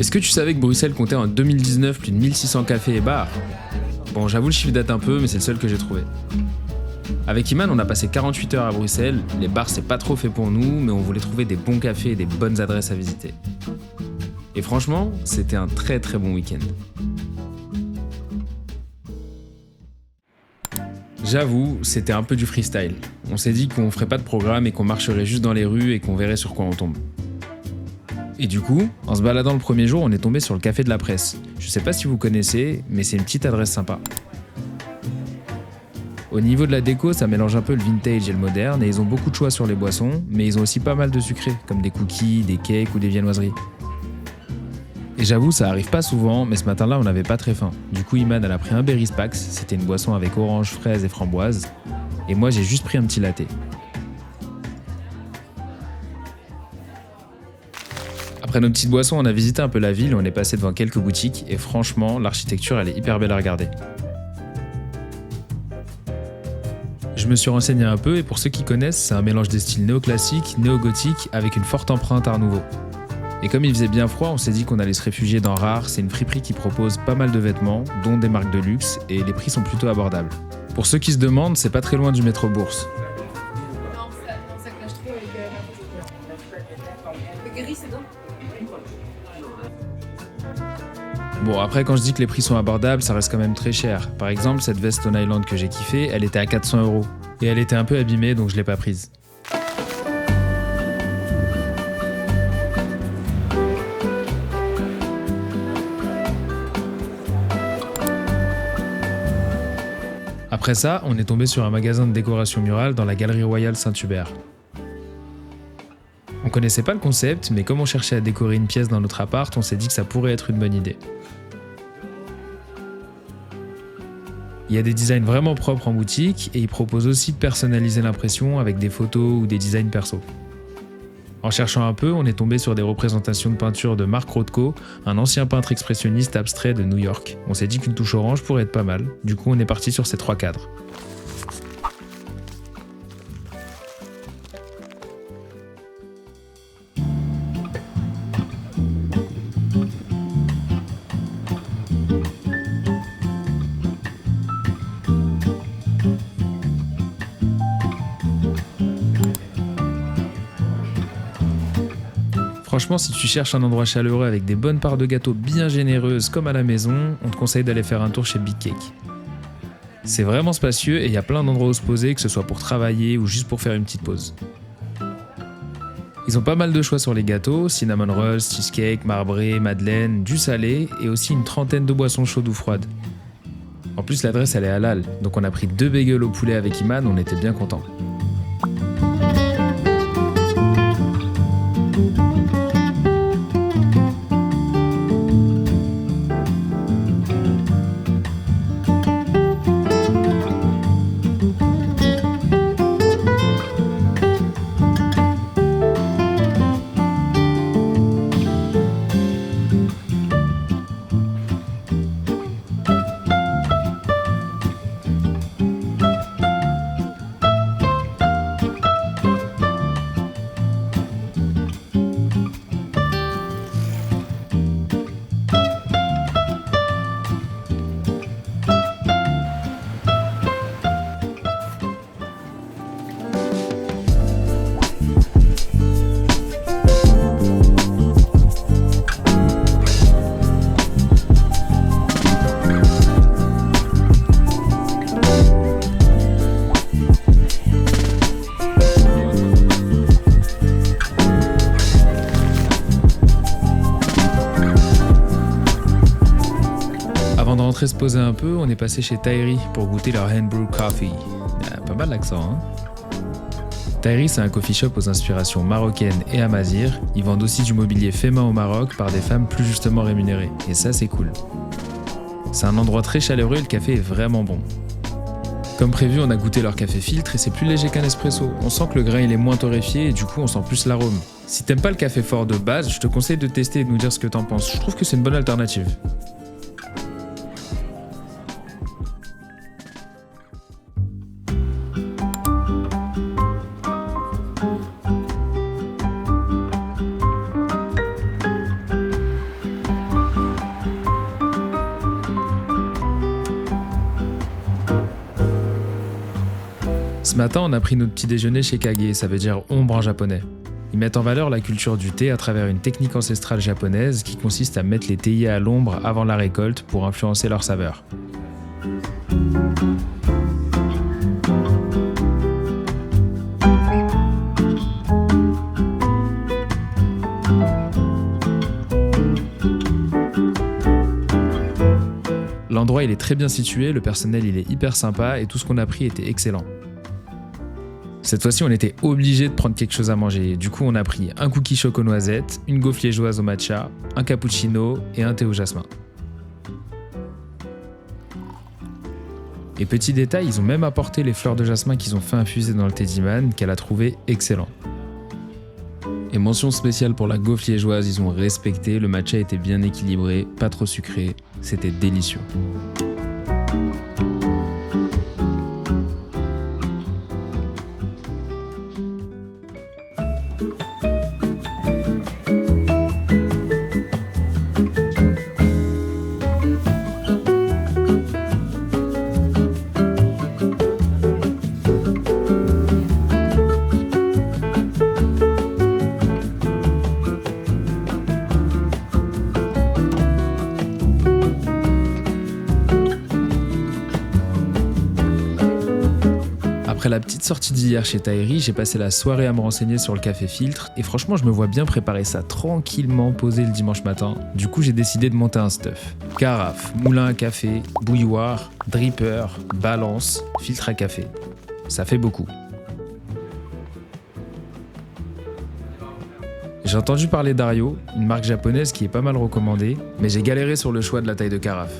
Est-ce que tu savais que Bruxelles comptait en 2019 plus de 1600 cafés et bars ? Bon, j'avoue le chiffre date un peu, mais c'est le seul que j'ai trouvé. Avec Iman, on a passé 48 heures à Bruxelles. Les bars, c'est pas trop fait pour nous, mais on voulait trouver des bons cafés et des bonnes adresses à visiter. Et franchement, c'était un très très bon week-end. J'avoue, c'était un peu du freestyle. On s'est dit qu'on ferait pas de programme et qu'on marcherait juste dans les rues et qu'on verrait sur quoi on tombe. Et du coup, en se baladant le premier jour, on est tombé sur le Café de la Presse. Je sais pas si vous connaissez, mais c'est une petite adresse sympa. Au niveau de la déco, ça mélange un peu le vintage et le moderne, et ils ont beaucoup de choix sur les boissons, mais ils ont aussi pas mal de sucrés, comme des cookies, des cakes ou des viennoiseries. Et j'avoue, ça arrive pas souvent, mais ce matin-là, on n'avait pas très faim. Du coup, Iman, elle a pris un Berry Spax, c'était une boisson avec orange, fraise et framboise, et moi, j'ai juste pris un petit latte. Après nos petites boissons, on a visité un peu la ville, on est passé devant quelques boutiques, et franchement, l'architecture, elle est hyper belle à regarder. Je me suis renseigné un peu, et pour ceux qui connaissent, c'est un mélange des styles néoclassique, néo-gothique, avec une forte empreinte Art Nouveau. Et comme il faisait bien froid, on s'est dit qu'on allait se réfugier dans Rare, c'est une friperie qui propose pas mal de vêtements, dont des marques de luxe, et les prix sont plutôt abordables. Pour ceux qui se demandent, c'est pas très loin du métro Bourse. Bon, après, quand je dis que les prix sont abordables, ça reste quand même très cher. Par exemple, cette veste Stone Island que j'ai kiffée, elle était à 400 €. Et elle était un peu abîmée, donc je l'ai pas prise. Après ça, on est tombé sur un magasin de décoration murale dans la Galerie Royale Saint-Hubert. On connaissait pas le concept, mais comme on cherchait à décorer une pièce dans notre appart, on s'est dit que ça pourrait être une bonne idée. Il y a des designs vraiment propres en boutique et ils proposent aussi de personnaliser l'impression avec des photos ou des designs perso. En cherchant un peu, on est tombé sur des représentations de peinture de Mark Rothko, un ancien peintre expressionniste abstrait de New York. On s'est dit qu'une touche orange pourrait être pas mal, du coup on est parti sur ces 3 cadres. Franchement, si tu cherches un endroit chaleureux avec des bonnes parts de gâteaux bien généreuses comme à la maison, on te conseille d'aller faire un tour chez Big Cake. C'est vraiment spacieux et il y a plein d'endroits où se poser, que ce soit pour travailler ou juste pour faire une petite pause. Ils ont pas mal de choix sur les gâteaux, cinnamon rolls, cheesecake, marbré, madeleine, du salé et aussi une trentaine de boissons chaudes ou froides. En plus, l'adresse elle est halal, donc on a pris 2 bagels au poulet avec Iman, on était bien contents. Se poser un peu, on est passé chez Tahiri pour goûter leur handbrew coffee. Pas mal l'accent, hein. Tahiri, c'est un coffee shop aux inspirations marocaines et amazighes. Ils vendent aussi du mobilier fait main au Maroc par des femmes plus justement rémunérées. Et ça, c'est cool. C'est un endroit très chaleureux et le café est vraiment bon. Comme prévu, on a goûté leur café filtre et c'est plus léger qu'un espresso. On sent que le grain il est moins torréfié et du coup on sent plus l'arôme. Si t'aimes pas le café fort de base, je te conseille de tester et de nous dire ce que t'en penses. Je trouve que c'est une bonne alternative. matin, on a pris notre petit déjeuner chez Kage, ça veut dire ombre en japonais. Ils mettent en valeur la culture du thé à travers une technique ancestrale japonaise qui consiste à mettre les théiers à l'ombre avant la récolte pour influencer leur saveur. L'endroit il est très bien situé, le personnel il est hyper sympa et tout ce qu'on a pris était excellent. Cette fois-ci, on était obligé de prendre quelque chose à manger. Du coup, on a pris un cookie choco noisette, une gaufre liégeoise au matcha, un cappuccino et un thé au jasmin. Et petit détail, ils ont même apporté les fleurs de jasmin qu'ils ont fait infuser dans le thé d'Iman, qu'elle a trouvé excellent. Et mention spéciale pour la gaufre liégeoise, ils ont respecté, le matcha était bien équilibré, pas trop sucré, c'était délicieux. Après la petite sortie d'hier chez Tairi, j'ai passé la soirée à me renseigner sur le café filtre et franchement je me vois bien préparer ça tranquillement posé le dimanche matin. Du coup j'ai décidé de monter un stuff. Carafe, moulin à café, bouilloire, dripper, balance, filtre à café. Ça fait beaucoup. J'ai entendu parler d'Ario, une marque japonaise qui est pas mal recommandée, mais j'ai galéré sur le choix de la taille de carafe.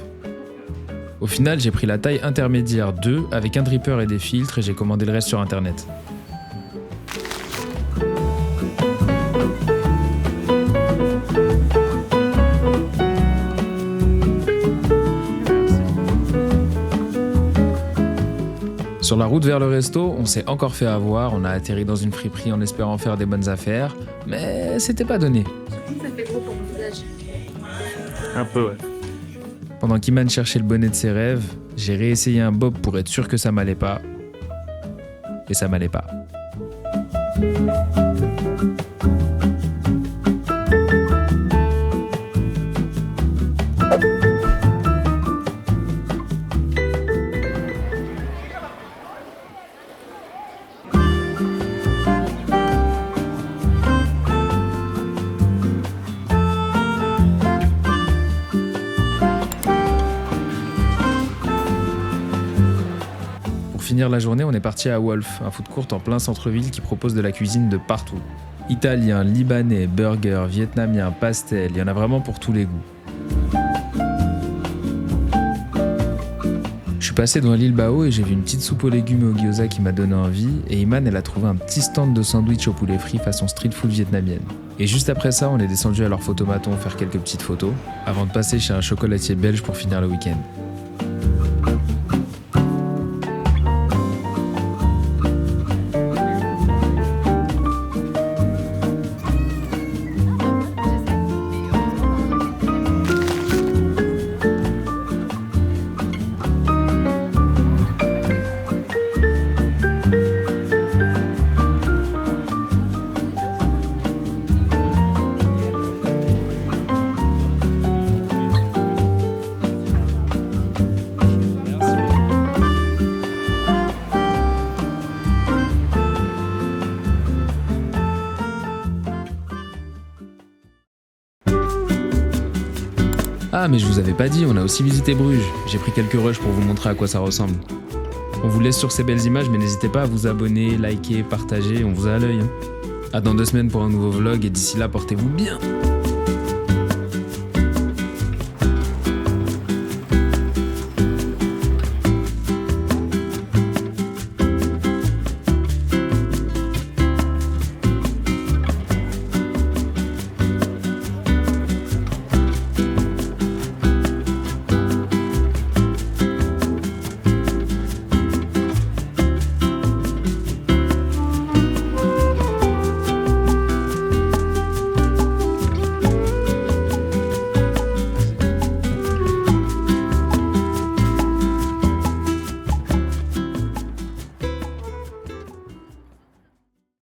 Au final, j'ai pris la taille intermédiaire 2 avec un dripper et des filtres et j'ai commandé le reste sur internet. Sur la route vers le resto, on s'est encore fait avoir, on a atterri dans une friperie en espérant faire des bonnes affaires, mais c'était pas donné. Ça fait gros pour mon visage. Un peu, ouais. Pendant qu'Iman cherchait le bonnet de ses rêves, j'ai réessayé un bob pour être sûr que ça m'allait pas. Et ça m'allait pas. Pour finir la journée, on est parti à Wolf, un food court en plein centre-ville qui propose de la cuisine de partout. Italien, libanais, burger, vietnamien, pastel, il y en a vraiment pour tous les goûts. Je suis passé devant l'île Bao et j'ai vu une petite soupe aux légumes et au gyoza qui m'a donné envie, et Iman elle a trouvé un petit stand de sandwich au poulet frit façon street food vietnamienne. Et juste après ça, on est descendu à leur photomaton faire quelques petites photos, avant de passer chez un chocolatier belge pour finir le week-end. Ah mais je vous avais pas dit, on a aussi visité Bruges. J'ai pris quelques rushs pour vous montrer à quoi ça ressemble. On vous laisse sur ces belles images mais n'hésitez pas à vous abonner, liker, partager, on vous a à l'œil. À dans 2 semaines pour un nouveau vlog et d'ici là portez-vous bien.